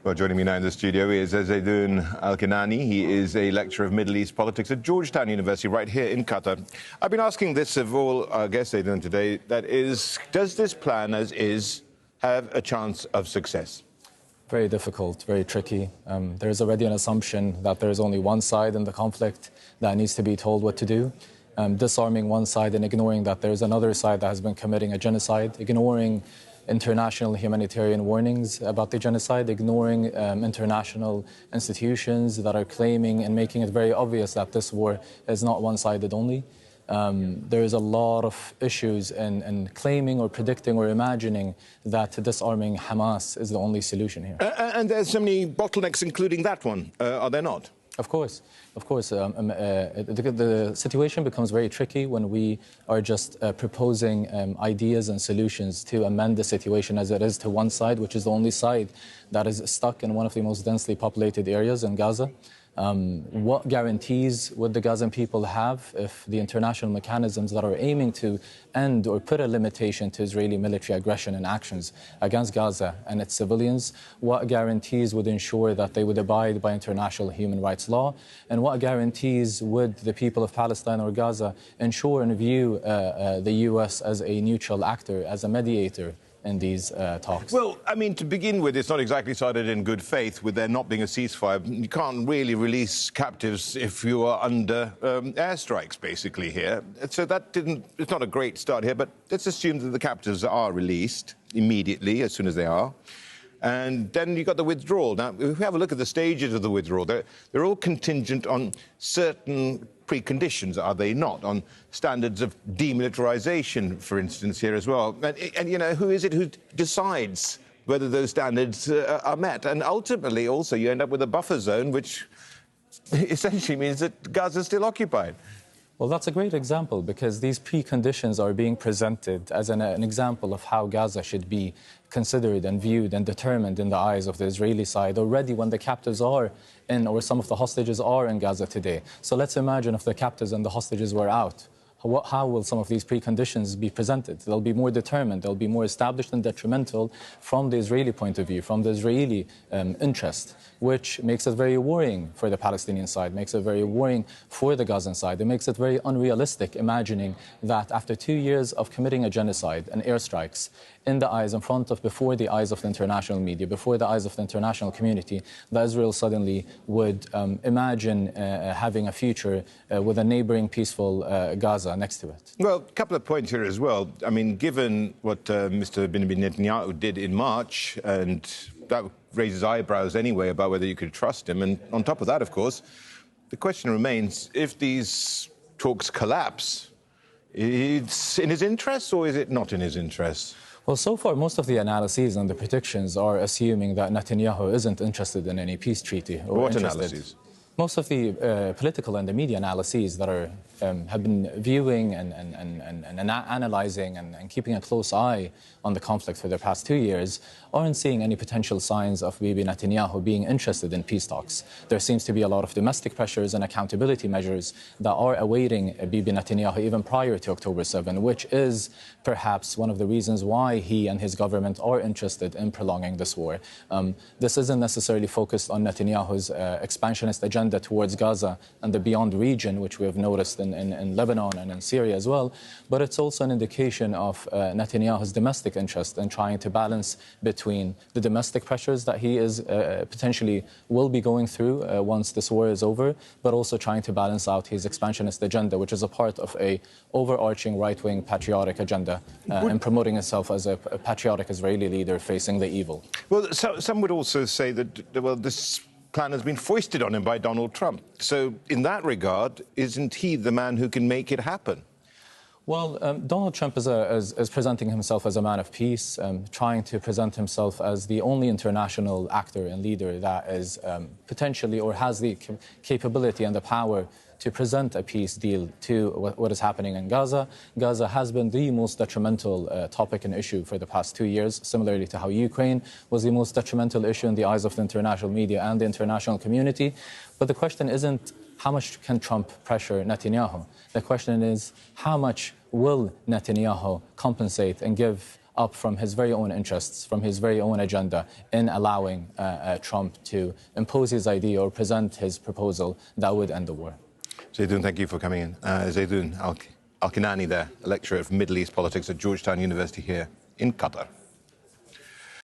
Well, joining me now in the studio is Zeidon Alkinani. He is a lecturer of Middle East politics at Georgetown University right here in Qatar. I've been asking this of all our guests, Zeidon, today, that is, does this plan as is have a chance of success? Very difficult, very tricky. There's already an assumption that there's only one side in the conflict that needs to be told what to do. Disarming one side and ignoring that there's another side that has been committing a genocide, ignoring international humanitarian warnings about the genocide, ignoring international institutions that are claiming and making it very obvious that this war is not one-sided only. There is a lot of issues in claiming or predicting or imagining that disarming Hamas is the only solution here. And there's so many bottlenecks, including that one, are there not? Of course. The situation becomes very tricky when we are just proposing ideas and solutions to amend the situation as it is to one side, which is the only side that is stuck in one of the most densely populated areas in Gaza. What guarantees would the Gazan people have if the international mechanisms that are aiming to end or put a limitation to Israeli military aggression and actions against Gaza and its civilians, what guarantees would ensure that they would abide by international human rights law, and what guarantees would the people of Palestine or Gaza ensure and view the US as a neutral actor, as a mediator in these talks? Well, I mean, to begin with, it's not exactly started in good faith with there not being a ceasefire. You can't really release captives if you are under airstrikes, basically, here. So it's not a great start here, but let's assume that the captives are released immediately, as soon as they are. And then you've got the withdrawal. Now, if we have a look at the stages of the withdrawal, they're all contingent on certain preconditions, are they not? On standards of demilitarization, for instance, here as well. And you know, who is it who decides whether those standards are met? And ultimately, also, you end up with a buffer zone, which essentially means that Gaza's still occupied. Well, that's a great example, because these preconditions are being presented as an example of how Gaza should be considered and viewed and determined in the eyes of the Israeli side already when the captives are in, or some of the hostages are in Gaza today. So let's imagine if the captives and the hostages were out. How will some of these preconditions be presented? They'll be more determined, they'll be more established and detrimental from the Israeli point of view, from the Israeli interest, which makes it very worrying for the Palestinian side, makes it very worrying for the Gazan side. It makes it very unrealistic imagining that after 2 years of committing a genocide and airstrikes in the eyes, in front of, before the eyes of the international media, before the eyes of the international community, that Israel suddenly would imagine having a future with a neighboring peaceful Gaza next to it. Well, a couple of points here as well. I mean, given what Mr. Benjamin Netanyahu did in March, and that raises eyebrows anyway about whether you could trust him. And on top of that, of course, the question remains, if these talks collapse, it's in his interests or is it not in his interests? Well, so far, most of the analyses and the predictions are assuming that Netanyahu isn't interested in any peace treaty. What analyses? Most of the political and the media analyses that are, have been viewing and analyzing and keeping a close eye on the conflict for the past 2 years aren't seeing any potential signs of Bibi Netanyahu being interested in peace talks. There seems to be a lot of domestic pressures and accountability measures that are awaiting Bibi Netanyahu even prior to October 7, which is perhaps one of the reasons why he and his government are interested in prolonging this war. This isn't necessarily focused on Netanyahu's expansionist agenda towards Gaza and the beyond region, which we have noticed in Lebanon and in Syria as well, but it's also an indication of Netanyahu's domestic interest in trying to balance between the domestic pressures that he is potentially will be going through once this war is over, but also trying to balance out his expansionist agenda, which is a part of a overarching right-wing patriotic agenda and promoting itself as a patriotic Israeli leader facing the evil. Well, some would also say that, well, this plan has been foisted on him by Donald Trump. So in that regard, isn't he the man who can make it happen? Well, Donald Trump is presenting himself as a man of peace, trying to present himself as the only international actor and leader that is potentially or has the capability and the power to present a peace deal to what is happening in Gaza. Gaza has been the most detrimental topic and issue for the past 2 years, similarly to how Ukraine was the most detrimental issue in the eyes of the international media and the international community. But the question isn't how much can Trump pressure Netanyahu? The question is how much will Netanyahu compensate and give up from his very own interests, from his very own agenda, in allowing Trump to impose his idea or present his proposal that would end the war. Zeidon, thank you for coming in. Zeidon Alkinani there, a lecturer of Middle East politics at Georgetown University here in Qatar.